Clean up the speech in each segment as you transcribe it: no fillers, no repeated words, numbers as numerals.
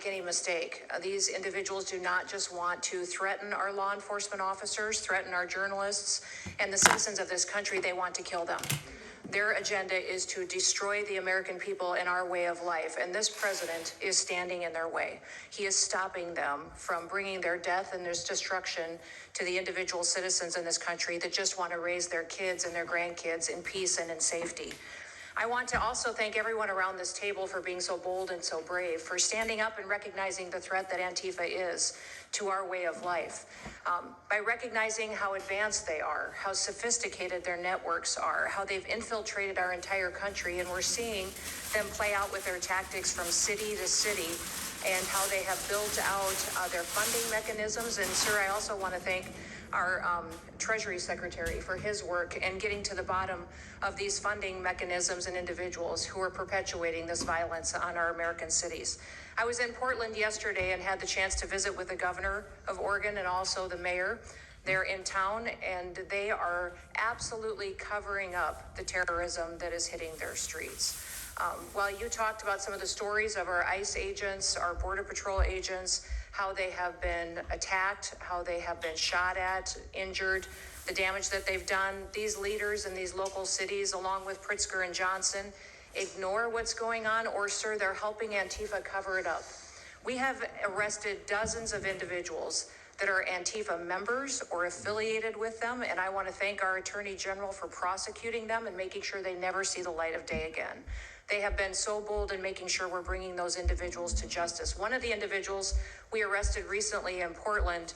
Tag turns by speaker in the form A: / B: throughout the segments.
A: any mistake. These individuals do not just want to threaten our law enforcement officers, threaten our journalists, and the citizens of this country. They want to kill them. Their agenda is to destroy the American people and our way of life, and this president is standing in their way. He is stopping them from bringing their death and their destruction to the individual citizens in this country that just want to raise their kids and their grandkids in peace and in safety. I want to also thank everyone around this table for being so bold and so brave, for standing up and recognizing the threat that Antifa is to our way of life. By recognizing how advanced they are, how sophisticated their networks are, how they've infiltrated our entire country, and we're seeing them play out with their tactics from city to city, and how they have built out their funding mechanisms. And sir, I also want to thank our Treasury Secretary for his work and getting to the bottom of these funding mechanisms and individuals who are perpetuating this violence on our American cities. I was in Portland yesterday and had the chance to visit with the governor of Oregon and also the mayor. They're in town and they are absolutely covering up the terrorism that is hitting their streets. While you talked about some of the stories of our ICE agents, our Border Patrol agents, how they have been attacked, how they have been shot at, injured, the damage that they've done, these leaders in these local cities, along with Pritzker and Johnson, ignore what's going on, or, sir, they're helping Antifa cover it up. We have arrested dozens of individuals that are Antifa members or affiliated with them, and I want to thank our Attorney General for prosecuting them and making sure they never see the light of day again. They have been so bold in making sure we're bringing those individuals to justice. One of the individuals we arrested recently in Portland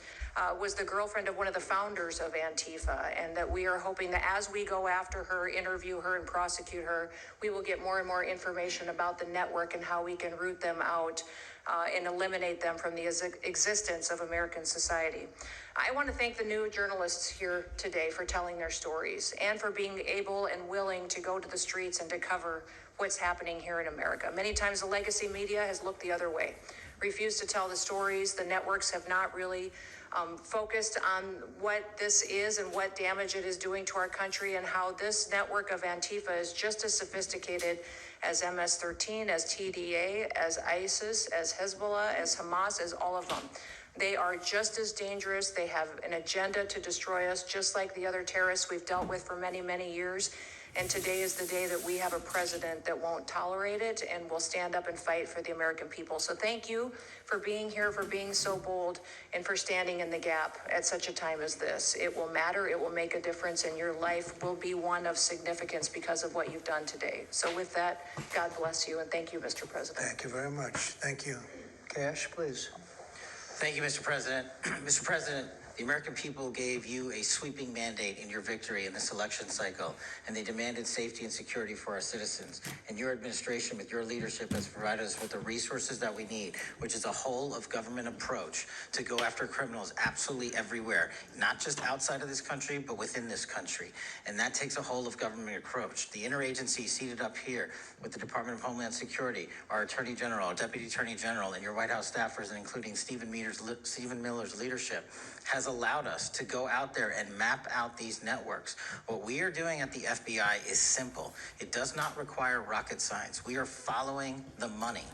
A: was the girlfriend of one of the founders of Antifa, and that we are hoping that as we go after her, interview her, and prosecute her, we will get more and more information about the network and how we can root them out and eliminate them from the existence of American society. I want to thank the new journalists here today for telling their stories and for being able and willing to go to the streets and to cover what's happening here in America. Many times the legacy media has looked the other way, refused to tell the stories. The networks have not really focused on what this is and what damage it is doing to our country, and how this network of Antifa is just as sophisticated as MS-13, as TDA, as ISIS, as Hezbollah, as Hamas, as all of them. They are just as dangerous. They have an agenda to destroy us, just like the other terrorists we've dealt with for many, many years. And today is the day that we have a president that won't tolerate it and will stand up and fight for the American people. So thank you for being here, for being so bold, and for standing in the gap at such a time as this. It will matter. It will make a difference, and your life will be one of significance because of what you've done today. So with that, God bless you, and thank you, Mr. President.
B: Thank you very much. Thank you. Cash, please.
C: Thank you, Mr. President. Mr. President, the American people gave you a sweeping mandate in your victory in this election cycle, and they demanded safety and security for our citizens. And your administration, with your leadership, has provided us with the resources that we need, which is a whole of government approach to go after criminals absolutely everywhere, not just outside of this country, but within this country. And that takes a whole of government approach. The interagency seated up here with the Department of Homeland Security, our Attorney General, our Deputy Attorney General, and your White House staffers, and including Stephen Miller's leadership, has allowed us to go out there and map out these networks. What we are doing at the FBI is simple. It does not require rocket science. We are following the money.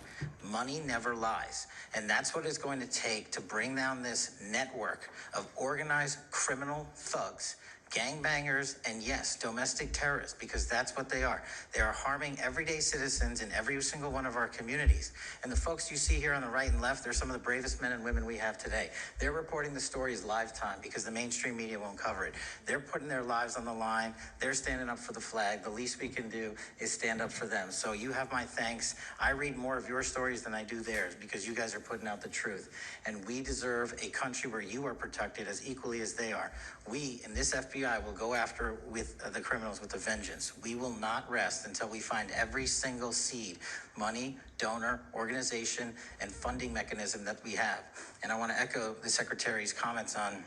C: Money never lies. And that's what it's going to take to bring down this network of organized criminal thugs, gangbangers, and yes, domestic terrorists, because that's what they are. They are harming everyday citizens in every single one of our communities. And the folks you see here on the right and left, they're some of the bravest men and women we have today. They're reporting the stories live time because the mainstream media won't cover it. They're putting their lives on the line. They're standing up for the flag. The least we can do is stand up for them. So you have my thanks. I read more of your stories than I do theirs because you guys are putting out the truth. And we deserve a country where you are protected as equally as they are. We, in this FBI, will go after with the criminals with a vengeance. We will not rest until we find every single seed, money, donor, organization, and funding mechanism that we have. And I want to echo the Secretary's comments on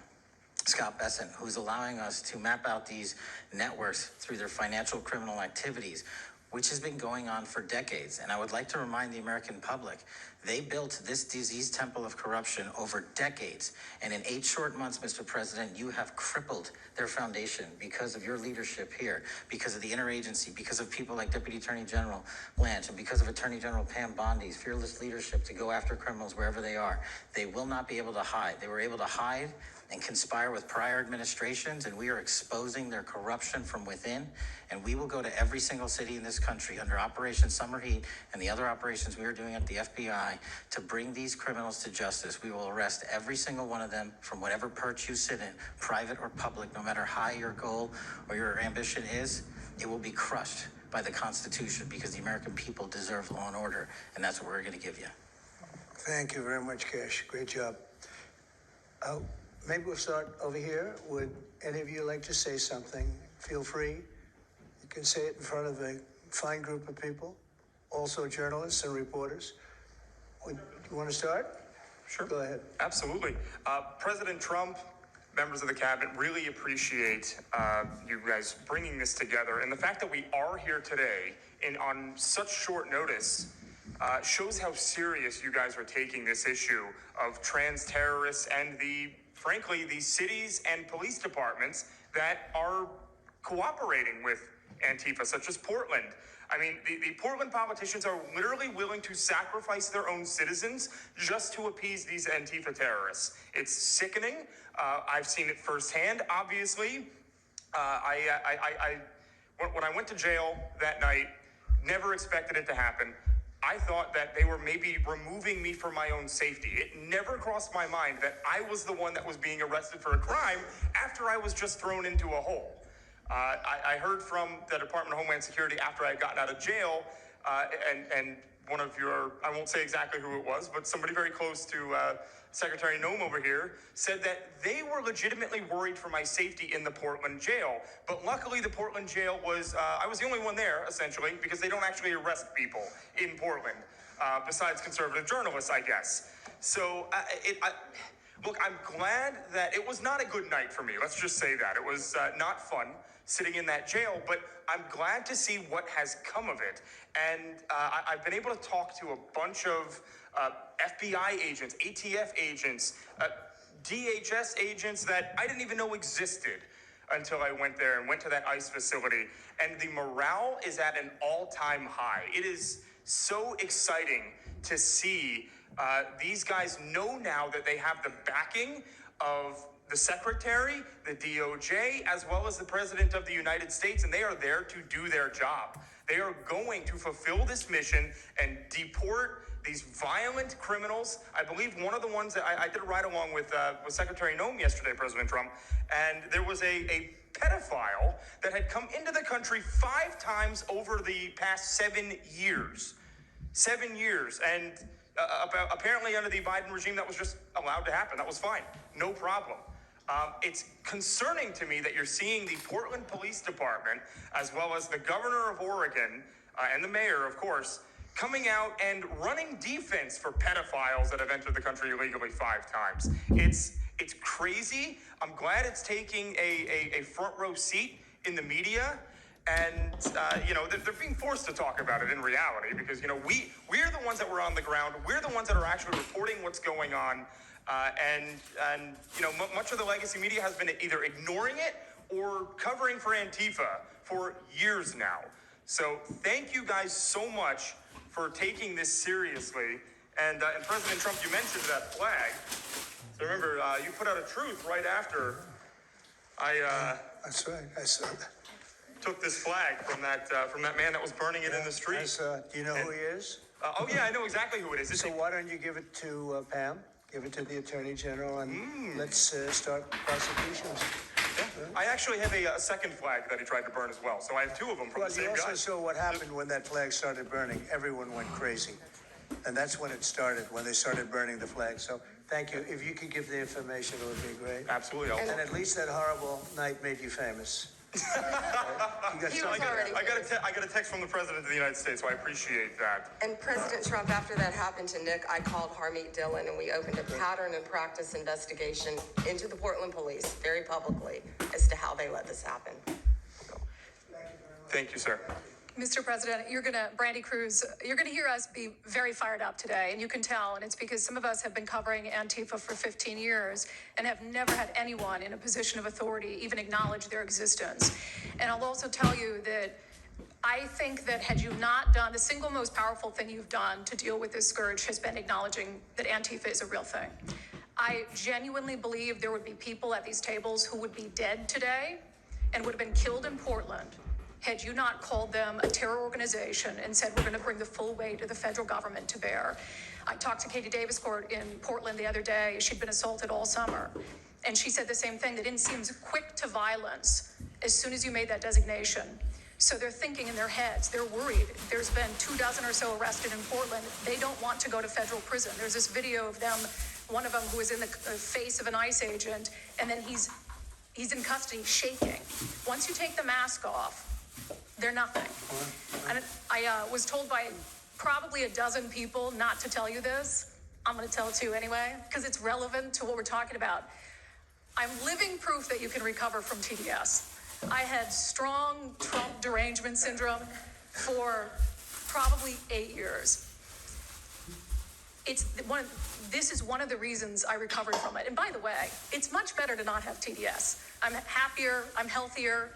C: Scott Besson, who's allowing us to map out these networks through their financial criminal activities, which has been going on for decades. And I would like to remind the American public They built this disease temple of corruption over decades. And in 8 short months, Mr. President, you have crippled their foundation because of your leadership here, because of the interagency, because of people like Deputy Attorney General Blanche, and because of Attorney General Pam Bondi's fearless leadership to go after criminals wherever they are. They will not be able to hide. They were able to hide and conspire with prior administrations, and we are exposing their corruption from within. And we will go to every single city in this country under Operation Summer Heat and the other operations we are doing at the FBI to bring these criminals to justice. We will arrest every single one of them from whatever perch you sit in, private or public, no matter how your goal or your ambition is. It will be crushed by the Constitution because the American people deserve law and order, and that's what we're going to give you.
B: Thank you very much, Cash. Great job. Maybe we'll start over here. Would any of you like to say something? Feel free. You can say it in front of a fine group of people, also journalists and reporters. You want to start?
D: Sure.
B: Go ahead.
D: Absolutely. President Trump, members of the cabinet, really appreciate you guys bringing this together. And the fact that we are here today on such short notice shows how serious you guys are taking this issue of trans terrorists and frankly, the cities and police departments that are cooperating with Antifa, such as Portland. I mean, the Portland politicians are literally willing to sacrifice their own citizens just to appease these Antifa terrorists. It's sickening. I've seen it firsthand, obviously. When I went to jail that night, never expected it to happen. I thought that they were maybe removing me for my own safety. It never crossed my mind that I was the one that was being arrested for a crime after I was just thrown into a hole. I heard from the Department of Homeland Security after I had gotten out of jail, and one of your, I won't say exactly who it was, but somebody very close to Secretary Noem over here said that they were legitimately worried for my safety in the Portland jail. But luckily the Portland jail was, I was the only one there, essentially, because they don't actually arrest people in Portland, besides conservative journalists, I guess. So, look, I'm glad that it was not a good night for me. Let's just say that. It was not fun sitting in that jail, but I'm glad to see what has come of it. And I've been able to talk to a bunch of FBI agents, ATF agents, DHS agents that I didn't even know existed until I went there and went to that ICE facility. And the morale is at an all-time high. It is so exciting to see these guys know now that they have the backing of the Secretary, the DOJ, as well as the President of the United States, and they are there to do their job. They are going to fulfill this mission and deport these violent criminals. I believe one of the ones that I did a ride along with Secretary Noem yesterday, President Trump, and there was a pedophile that had come into the country 5 times over the past 7 years. 7 years, and apparently under the Biden regime that was just allowed to happen. That was fine, no problem. It's concerning to me that you're seeing the Portland Police Department, as well as the governor of Oregon and the mayor, of course, coming out and running defense for pedophiles that have entered the country illegally 5 times. It's crazy. I'm glad it's taking a front row seat in the media. And, they're being forced to talk about it in reality because, we're the ones that were on the ground. We're the ones that are actually reporting what's going on. Much of the legacy media has been either ignoring it or covering for Antifa for years now. So thank you guys so much for taking this seriously. And President Trump, you mentioned that flag. So remember, you put out a truth right after
B: That's right. I saw that.
D: took this flag from that man that was burning it in the street.
B: I saw it. Do you know who he is?
D: Yeah, I know exactly who it is.
B: So why don't you give it to Pam? Give it to the Attorney General, and let's start prosecutions.
D: I actually have a second flag that he tried to burn as well. So I have 2 of them from
B: Well,
D: the same
B: you also
D: guy.
B: saw what happened when that flag started burning. Everyone went crazy. And that's when it started, when they started burning the flag. So thank you. If you could give the information, it would be great.
D: Absolutely.
B: And at least that horrible night made you famous. You got
E: He
B: something.
E: was already
D: I got a text from the President of the United States, so I appreciate that.
E: And President Trump, after that happened to Nick, I called Harmeet Dillon and we opened a pattern and practice investigation into the Portland police very publicly as to how they let this happen.
D: Thank you, sir.
F: Mr. President, Brandy Cruz, you're gonna hear us be very fired up today, and you can tell, and it's because some of us have been covering Antifa for 15 years and have never had anyone in a position of authority even acknowledge their existence. And I'll also tell you that I think that had you not done, the single most powerful thing you've done to deal with this scourge has been acknowledging that Antifa is a real thing. I genuinely believe there would be people at these tables who would be dead today and would have been killed in Portland had you not called them a terror organization and said, we're going to bring the full weight of the federal government to bear. I talked to Katie Daviscourt in Portland the other day. She'd been assaulted all summer. And she said the same thing, that it seems quick to violence as soon as you made that designation. So they're thinking in their heads, they're worried. There's been 24 or so arrested in Portland. They don't want to go to federal prison. There's this video of them, one of them who was in the face of an ICE agent, and then he's in custody shaking. Once you take the mask off, they're nothing. And I was told by probably a dozen people not to tell you this. I'm going to tell it to you anyway, because it's relevant to what we're talking about. I'm living proof that you can recover from TDS. I had strong Trump derangement syndrome for probably 8 years. This is one of the reasons I recovered from it. And by the way, it's much better to not have TDS. I'm happier, I'm healthier,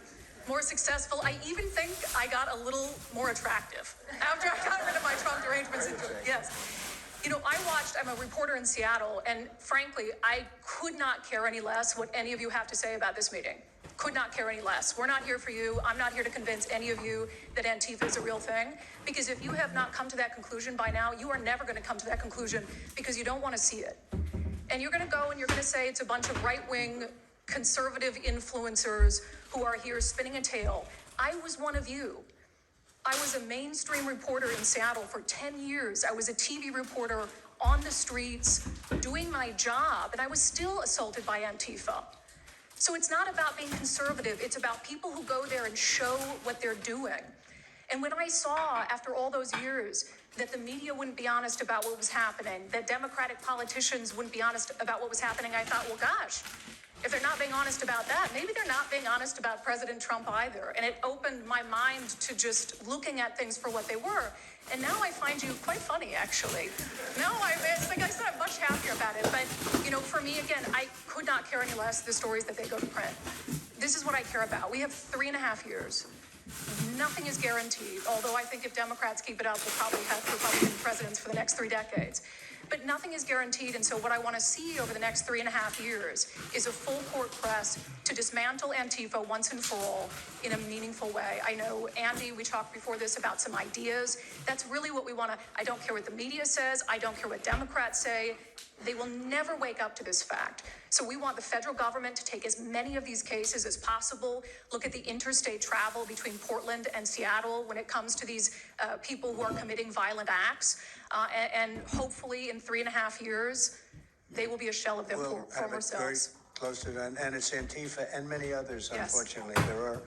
F: more successful. I even think I got a little more attractive after I got rid of my Trump derangement syndrome. Yes. You know, I'm a reporter in Seattle, and frankly, I could not care any less what any of you have to say about this meeting. Could not care any less. We're not here for you. I'm not here to convince any of you that Antifa is a real thing, because if you have not come to that conclusion by now, you are never going to come to that conclusion because you don't want to see it. And you're going to go and you're going to say it's a bunch of right-wing conservative influencers who are here spinning a tale. I was one of you. I was a mainstream reporter in Seattle for 10 years. I was a TV reporter on the streets doing my job, and I was still assaulted by Antifa. So it's not about being conservative. It's about people who go there and show what they're doing. And when I saw, after all those years, that the media wouldn't be honest about what was happening, that Democratic politicians wouldn't be honest about what was happening, I thought, well, gosh, if they're not being honest about that, maybe they're not being honest about President Trump either. And it opened my mind to just looking at things for what they were. And now I find you quite funny, actually. Now like I said, I'm much happier about it. But, you know, for me, again, I could not care any less the stories that they go to print. This is what I care about. We have 3.5 years. Nothing is guaranteed, although I think if Democrats keep it up, we'll probably have Republican presidents for the next 3 decades. But nothing is guaranteed, and so what I want to see over the next 3.5 years is a full court press to dismantle Antifa once and for all in a meaningful way. I know, Andy, we talked before this about some ideas. That's really what we want to. I don't care what the media says. I don't care what Democrats say. They will never wake up to this fact. So we want the federal government to take as many of these cases as possible, look at the interstate travel between Portland and Seattle when it comes to these people who are committing violent acts, and hopefully in 3.5 years, they will be a shell of their former selves.
B: Very close to that, and it's Antifa and many others,
F: Yes.
B: unfortunately. There are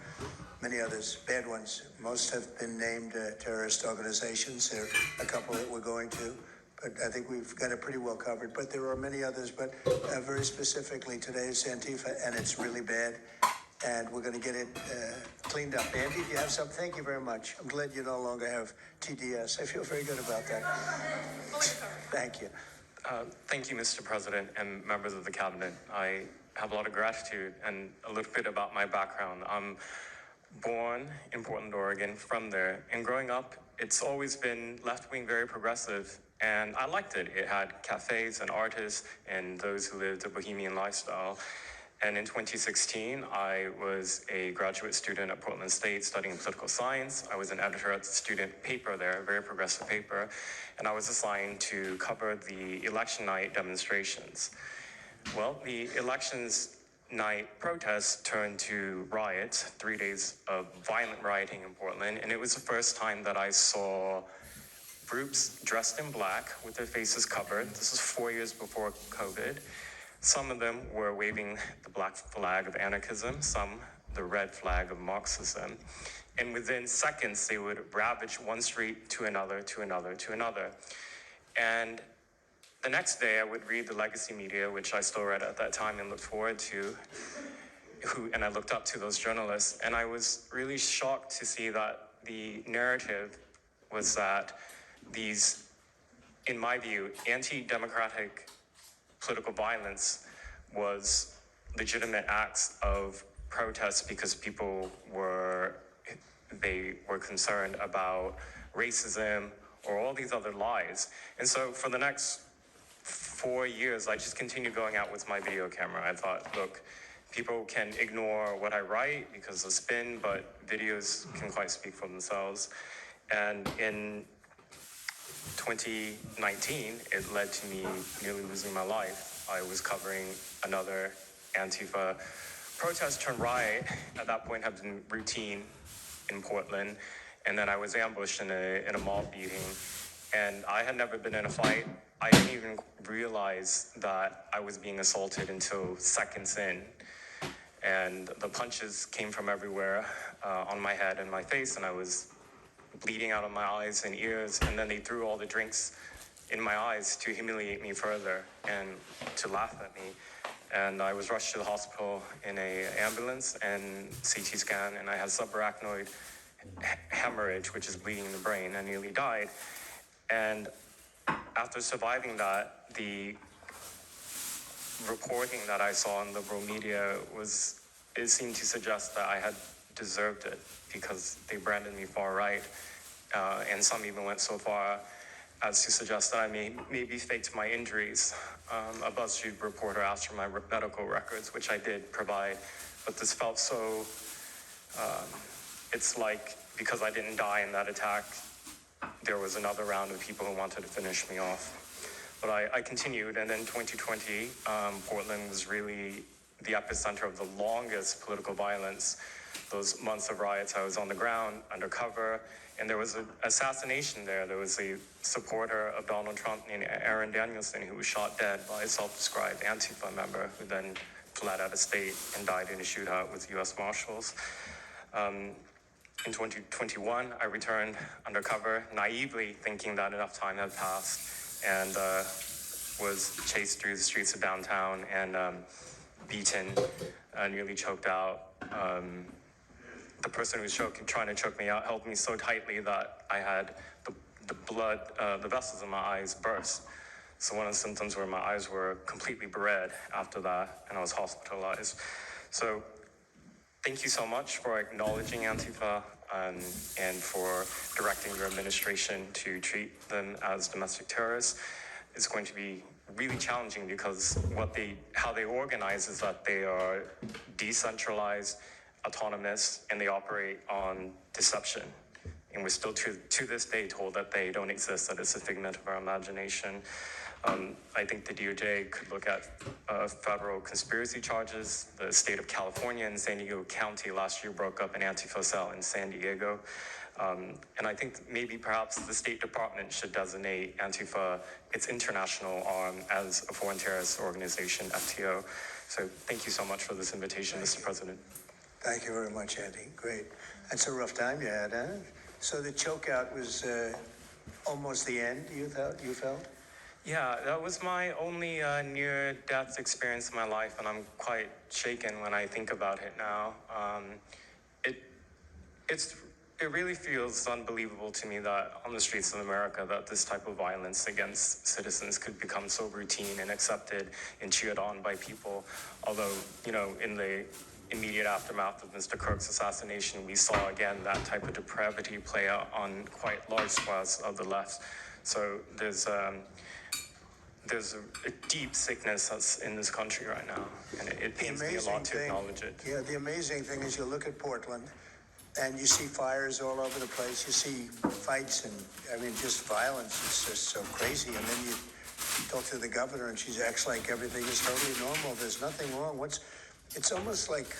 B: many others, bad ones. Most have been named terrorist organizations. There are a couple that we're going to. But I think we've got it pretty well covered. But there are many others. But very specifically, today is Antifa, and it's really bad. And we're going to get it cleaned up. Andy, do you have something? Thank you very much. I'm glad you no longer have TDS. I feel very good about that. Thank you.
G: Thank you, Mr. President and members of the cabinet. I have a lot of gratitude, and a little bit about my background. I'm born in Portland, Oregon, from there. And growing up, it's always been left-wing, very progressive. And I liked it. It had cafes and artists and those who lived a bohemian lifestyle. And in 2016, I was a graduate student at Portland State studying political science. I was an editor at the student paper there, a very progressive paper. And I was assigned to cover the election night demonstrations. Well, the elections night protests turned to riots, 3 days of violent rioting in Portland. And it was the first time that I saw groups dressed in black with their faces covered. This was 4 years before COVID. Some of them were waving the black flag of anarchism, some the red flag of Marxism. And within seconds, they would ravage one street to another, to another, to another. And the next day, I would read the legacy media, which I still read at that time and looked forward to, and I looked up to those journalists. And I was really shocked to see that the narrative was that these, in my view, anti-democratic political violence was legitimate acts of protest because they were concerned about racism or all these other lies. And so for the next 4 years, I just continued going out with my video camera. I thought, look, people can ignore what I write because of spin, but videos can quite speak for themselves. And in 2019, it led to me nearly losing my life. I was covering another Antifa protest turned riot. At that point, had been routine in Portland, and then I was ambushed in a mob meeting. And I had never been in a fight. I didn't even realize that I was being assaulted until seconds in. And the punches came from everywhere on my head and my face, and I was bleeding out of my eyes and ears. And then they threw all the drinks in my eyes to humiliate me further and to laugh at me. And I was rushed to the hospital in an ambulance and CT scan, and I had subarachnoid hemorrhage, which is bleeding in the brain. I nearly died. And after surviving that, the reporting that I saw in liberal media it seemed to suggest that I had deserved it because they branded me far right. And some even went so far as to suggest that I maybe faked my injuries. A BuzzFeed reporter asked for my medical records, which I did provide, but this felt so, it's like because I didn't die in that attack, there was another round of people who wanted to finish me off. But I continued, and then 2020, Portland was really the epicenter of the longest political violence. Those months of riots, I was on the ground, undercover, and there was an assassination there. There was a supporter of Donald Trump named Aaron Danielson who was shot dead by a self-described Antifa member who then fled out of state and died in a shootout with U.S. Marshals. In 2021, I returned undercover, naively thinking that enough time had passed, and was chased through the streets of downtown and beaten, nearly choked out. The person who was trying to choke me out held me so tightly that I had the blood, the vessels in my eyes burst. So one of the symptoms were my eyes were completely red after that, and I was hospitalized. So thank you so much for acknowledging Antifa and for directing your administration to treat them as domestic terrorists. It's going to be really challenging because how they organize is that they are decentralized, autonomous, and they operate on deception. And we're still to this day told that they don't exist, that it's a figment of our imagination. I think the DOJ could look at federal conspiracy charges. The state of California and San Diego County last year broke up an Antifa cell in San Diego. And I think maybe perhaps the State Department should designate Antifa, its international arm, as a foreign terrorist organization, FTO. So thank you so much for this invitation, Mr. President.
B: Thank you very much, Andy. Great. That's a rough time you had, huh? So the chokeout was almost the end, you felt?
G: Yeah, that was my only near-death experience in my life, and I'm quite shaken when I think about it now. It really feels unbelievable to me that on the streets of America that this type of violence against citizens could become so routine and accepted and cheered on by people. Although, in the immediate aftermath of Mr. Kirk's assassination, we saw again that type of depravity play out on quite large swaths of the left. So there's a deep sickness that's in this country right now, and it pains me a lot to acknowledge it.
B: Yeah, the amazing thing is you look at Portland, and you see fires all over the place. You see fights and, just violence. It's just so crazy. And then you talk to the governor, and she acts like everything is totally normal. There's nothing wrong. It's almost like,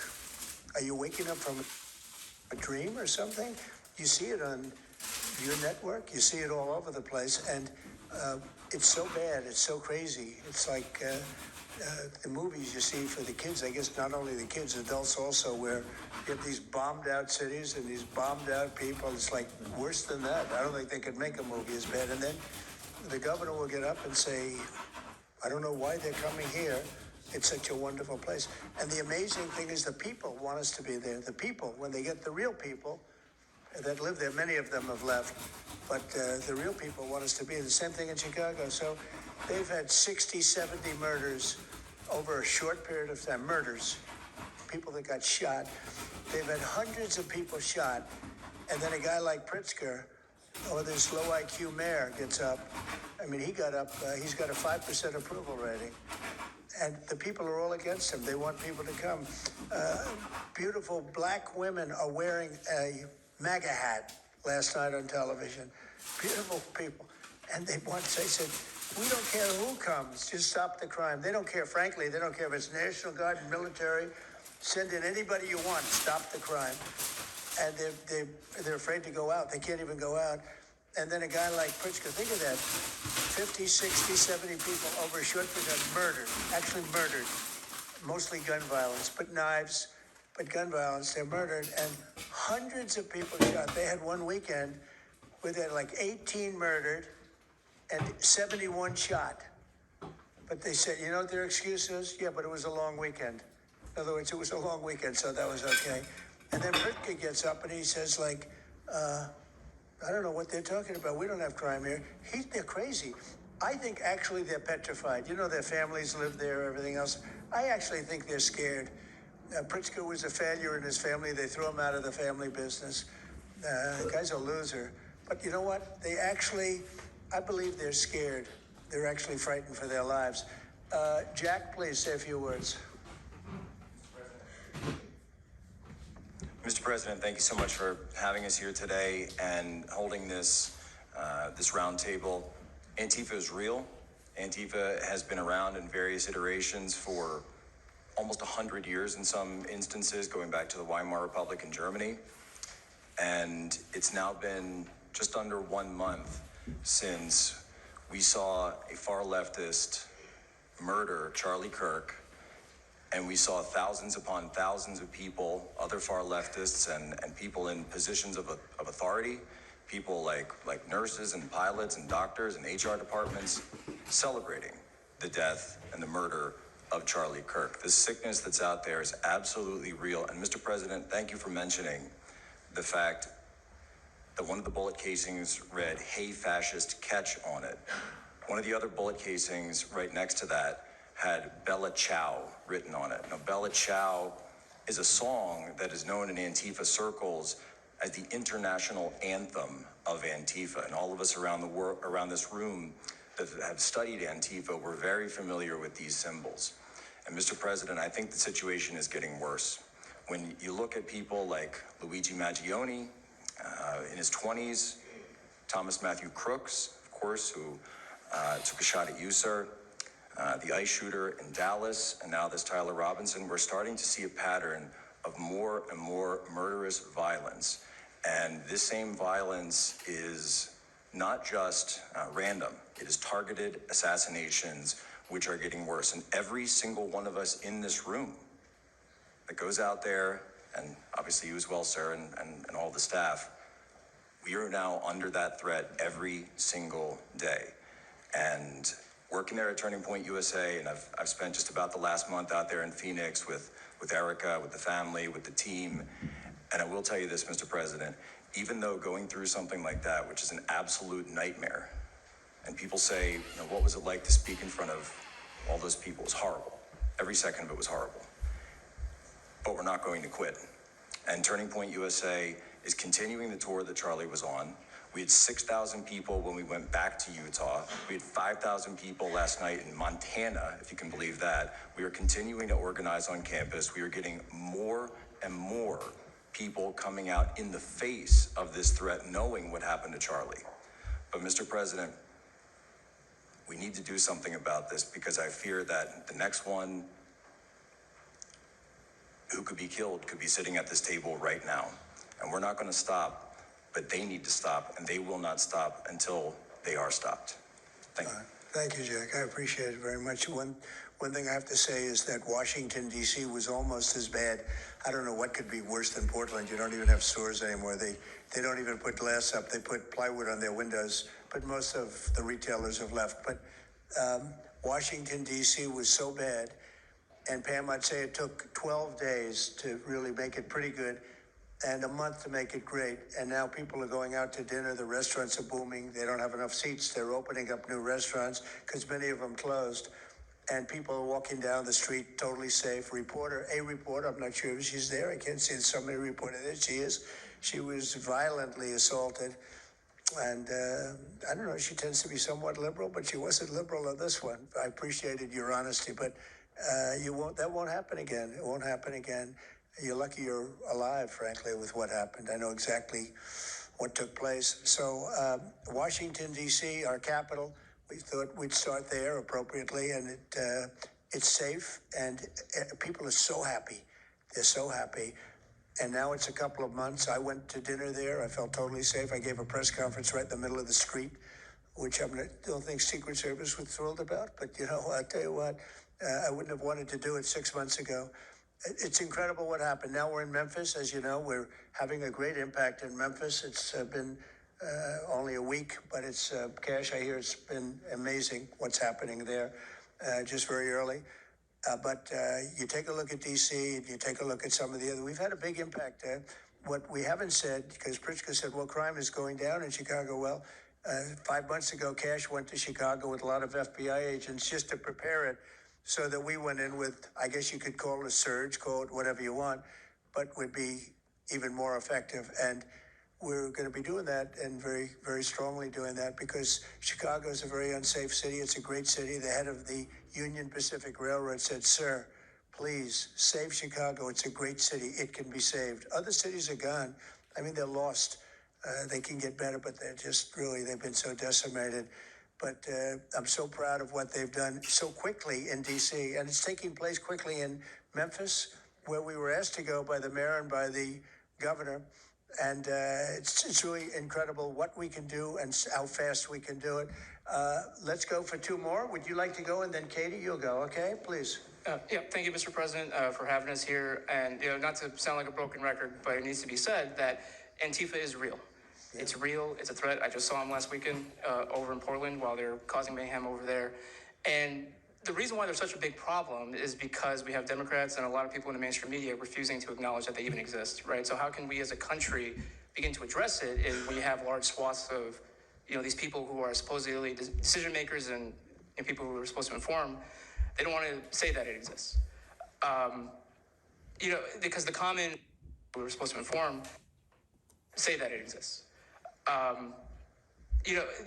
B: are you waking up from a dream or something? You see it on your network. You see it all over the place. And it's so bad. It's so crazy. It's like the movies you see for the kids. I guess not only the kids, adults also, where you have these bombed out cities and these bombed out people. It's like worse than that. I don't think they could make a movie as bad. And then the governor will get up and say, I don't know why they're coming here. It's such a wonderful place. And the amazing thing is the people want us to be there. The people, when they get the real people, that live there. Many of them have left, but the real people want us to be. The same thing in Chicago. So they've had 60, 70 murders over a short period of time. Murders, people that got shot. They've had hundreds of people shot, and then a guy like Pritzker, or this low IQ mayor, gets up. I mean, he got up. He's got a 5% approval rating. And the people are all against him. They want people to come. Beautiful black women are wearing a MAGA hat last night on television. Beautiful people. And they said, we don't care who comes, just stop the crime. They don't care, frankly, they don't care if it's National Guard, military, send in anybody you want, stop the crime. And they're afraid to go out. They can't even go out. And then a guy like Pritzker, think of that, 50, 60, 70 people over a short period of time actually murdered, mostly gun violence, but knives, but gun violence, they're murdered, and hundreds of people shot. They had one weekend where they had like 18 murdered and 71 shot. But they said, you know what their excuse is? Yeah, but it was a long weekend. In other words, it was a long weekend, so that was okay. And then Pritzker gets up and he says, like, I don't know what they're talking about. We don't have crime here. They're crazy. I think actually they're petrified. You know, their families live there, everything else. I actually think they're scared. Pritzker was a failure in his family. They threw him out of the family business. The guy's a loser. But you know what? I believe they're scared. They're actually frightened for their lives. Jack, please say a few words.
H: Mr. President, thank you so much for having us here today and holding this roundtable. Antifa is real. Antifa has been around in various iterations for almost 100 years in some instances, going back to the Weimar Republic in Germany. And it's now been just under 1 month since we saw a far leftist murder Charlie Kirk, and we saw thousands upon thousands of people, other far leftists and people in positions of authority, people like nurses and pilots and doctors and HR departments, celebrating the death and the murder of Charlie Kirk. The sickness that's out there is absolutely real. And Mr. President, thank you for mentioning the fact that one of the bullet casings read, "Hey fascist, catch" on it. One of the other bullet casings right next to that had Bella Ciao written on it. Now, Bella Ciao is a song that is known in Antifa circles as the international anthem of Antifa. And all of us around the world, around this room that have studied Antifa, we're very familiar with these symbols. And Mr. President, I think the situation is getting worse. When you look at people like Luigi Maggioni, in his 20s, Thomas Matthew Crooks, of course, who took a shot at you, sir, the ICE shooter in Dallas, and now this Tyler Robinson, we're starting to see a pattern of more and more murderous violence. And this same violence is not just random. It is targeted assassinations, which are getting worse. And every single one of us in this room that goes out there, and obviously you as well, sir, and all the staff, we are now under that threat every single day. And working there at Turning Point USA, and I've spent just about the last month out there in Phoenix with Erica, with the family, with the team. And I will tell you this, Mr. President, even though going through something like that, which is an absolute nightmare, and people say, you know, what was it like to speak in front of all those people? It was horrible. Every second of it was horrible. But we're not going to quit. And Turning Point USA is continuing the tour that Charlie was on. We had 6,000 people when we went back to Utah. We had 5,000 people last night in Montana, if you can believe that. We are continuing to organize on campus. We are getting more and more people coming out in the face of this threat, knowing what happened to Charlie. But Mr. President, we need to do something about this, because I fear that the next one who could be killed could be sitting at this table right now. And we're not going to stop, but they need to stop, and they will not stop until they are stopped. Thank you.
B: Thank you, Jack. I appreciate it very much. One thing I have to say is that Washington, D.C. was almost as bad. I don't know what could be worse than Portland. You don't even have stores anymore. They don't even put glass up. They put plywood on their windows, but most of the retailers have left. But Washington, D.C. was so bad. And Pam, I'd say it took 12 days to really make it pretty good. and a month to make it great. And now people are going out to dinner. The restaurants are booming. They don't have enough seats. They're opening up new restaurants because many of them closed. And people are walking down the street totally safe. A reporter, I'm not sure if she's there. I can't see somebody reported there. She is. She was violently assaulted. And I don't know, she tends to be somewhat liberal, but she wasn't liberal on this one. I appreciated your honesty, but that won't happen again. It won't happen again. You're lucky you're alive, frankly, with what happened. I know exactly what took place. So Washington, D.C., our capital, we thought we'd start there appropriately, and it's safe, and people are so happy. They're so happy. And now it's a couple of months. I went to dinner there. I felt totally safe. I gave a press conference right in the middle of the street, which I don't think Secret Service was thrilled about. But, I'll tell you what, I wouldn't have wanted to do it 6 months ago. It's incredible what happened. Now we're in Memphis. As you know, we're having a great impact in Memphis. It's been only a week, but it's, Cash, I hear it's been amazing what's happening there just very early. But you take a look at D.C., and you take a look at some of the other, we've had a big impact. What we haven't said, because Pritzker said, well, crime is going down in Chicago. Well, 5 months ago, Cash went to Chicago with a lot of FBI agents just to prepare it so that we went in with, I guess you could call it a surge, call it whatever you want, but would be even more effective. And we're going to be doing that, and very, very strongly doing that, because Chicago is a very unsafe city. It's a great city. The head of the Union Pacific Railroad said, sir, please save Chicago. It's a great city. It can be saved. Other cities are gone. I mean, they're lost. They can get better, but they're just really, they've been so decimated. But I'm so proud of what they've done so quickly in D.C., and it's taking place quickly in Memphis, where we were asked to go by the mayor and by the governor. And it's really incredible what we can do and how fast we can do it. Let's go for two more. Would you like to go? And then Katie, you'll go. Okay, please.
I: Yeah, thank you, Mr. President, for having us here. And, not to sound like a broken record, but it needs to be said that Antifa is real. Yeah. It's real. It's a threat. I just saw them last weekend over in Portland while they're causing mayhem over there. And the reason why there's such a big problem is because we have Democrats and a lot of people in the mainstream media refusing to acknowledge that they even exist, right? So how can we as a country begin to address it if we have large swaths of, these people who are supposedly decision makers and people who are supposed to inform, they don't want to say that it exists. Because the common who are supposed to inform say that it exists.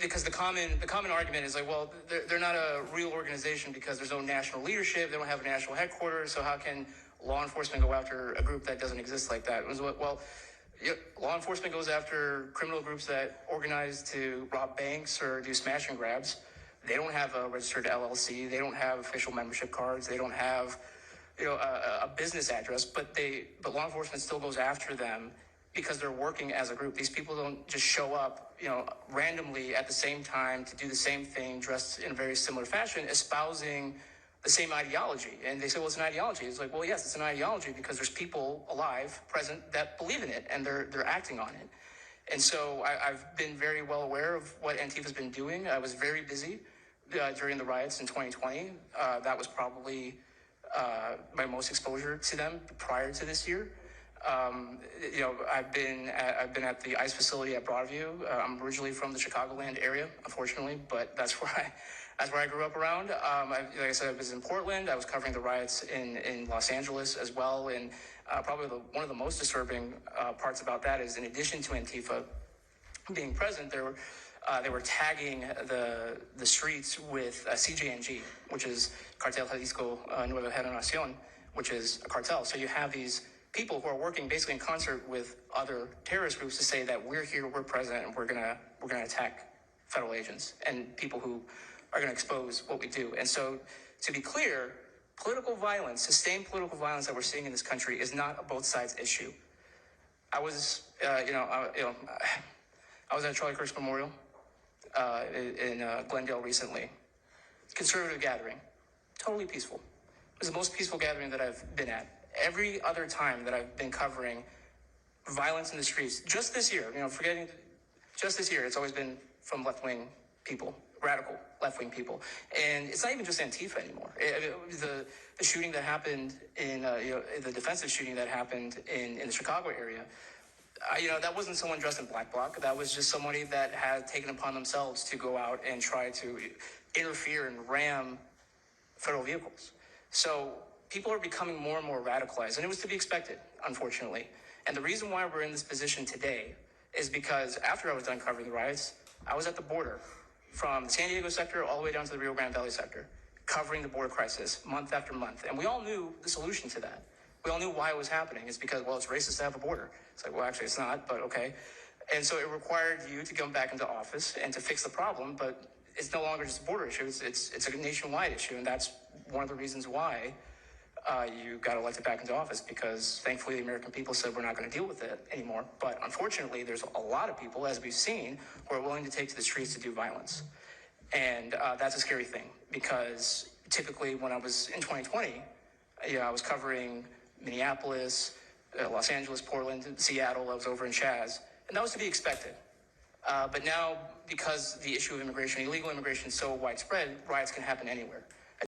I: Because the common argument is like, well, they're not a real organization because there's no national leadership. They don't have a national headquarters. So how can law enforcement go after a group that doesn't exist like that? Well, law enforcement goes after criminal groups that organize to rob banks or do smash and grabs. They don't have a registered LLC. They don't have official membership cards. They don't have, a business address. But law enforcement still goes after them because they're working as a group. These people don't just show up, randomly at the same time to do the same thing, dressed in a very similar fashion, espousing the same ideology. And they say, well, it's an ideology. It's like, well, yes, it's an ideology because there's people alive, present, that believe in it, and they're acting on it. And so I've been very well aware of what Antifa's been doing. I was very busy during the riots in 2020. That was probably my most exposure to them prior to this year. I've been at the ICE facility at Broadview. I'm originally from the Chicagoland area, unfortunately, but that's where I grew up around. Like I said, I was in Portland. I was covering the riots in Los Angeles as well. And probably one of the most disturbing parts about that is, in addition to Antifa being present, they were tagging the streets with CJNG, which is Cartel Jalisco Nueva Generación, which is a cartel. So you have these people who are working basically in concert with other terrorist groups to say that we're here, we're present, and we're gonna attack federal agents and people who are gonna expose what we do. And so, to be clear, political violence, sustained political violence that we're seeing in this country is not a both sides issue. I was, I was at Charlie Kirk's memorial in Glendale recently. Conservative gathering, totally peaceful. It was the most peaceful gathering that I've been at. Every other time that I've been covering violence in the streets, just this year, just this year, it's always been from left-wing people, radical left-wing people. And it's not even just Antifa anymore. The shooting that happened the defensive shooting that happened in the Chicago area that wasn't someone dressed in black bloc. That was just somebody that had taken upon themselves to go out and try to interfere and ram federal vehicles. So people are becoming more and more radicalized, and it was to be expected, unfortunately. And the reason why we're in this position today is because after I was done covering the riots, I was at the border from the San Diego sector all the way down to the Rio Grande Valley sector, covering the border crisis month after month. And we all knew the solution to that. We all knew why it was happening. It's because, well, it's racist to have a border. It's like, well, actually, it's not, but okay. And so it required you to come back into office and to fix the problem, but it's no longer just a border issue. It's a nationwide issue, and that's one of the reasons why you got elected back into office, because thankfully the American people said we're not going to deal with it anymore. But unfortunately, there's a lot of people, as we've seen, who are willing to take to the streets to do violence. And that's a scary thing, because typically when I was in 2020, I was covering Minneapolis, Los Angeles, Portland, Seattle. I was over in Chaz, and that was to be expected. But now, because the issue of immigration, illegal immigration, is so widespread, riots can happen anywhere.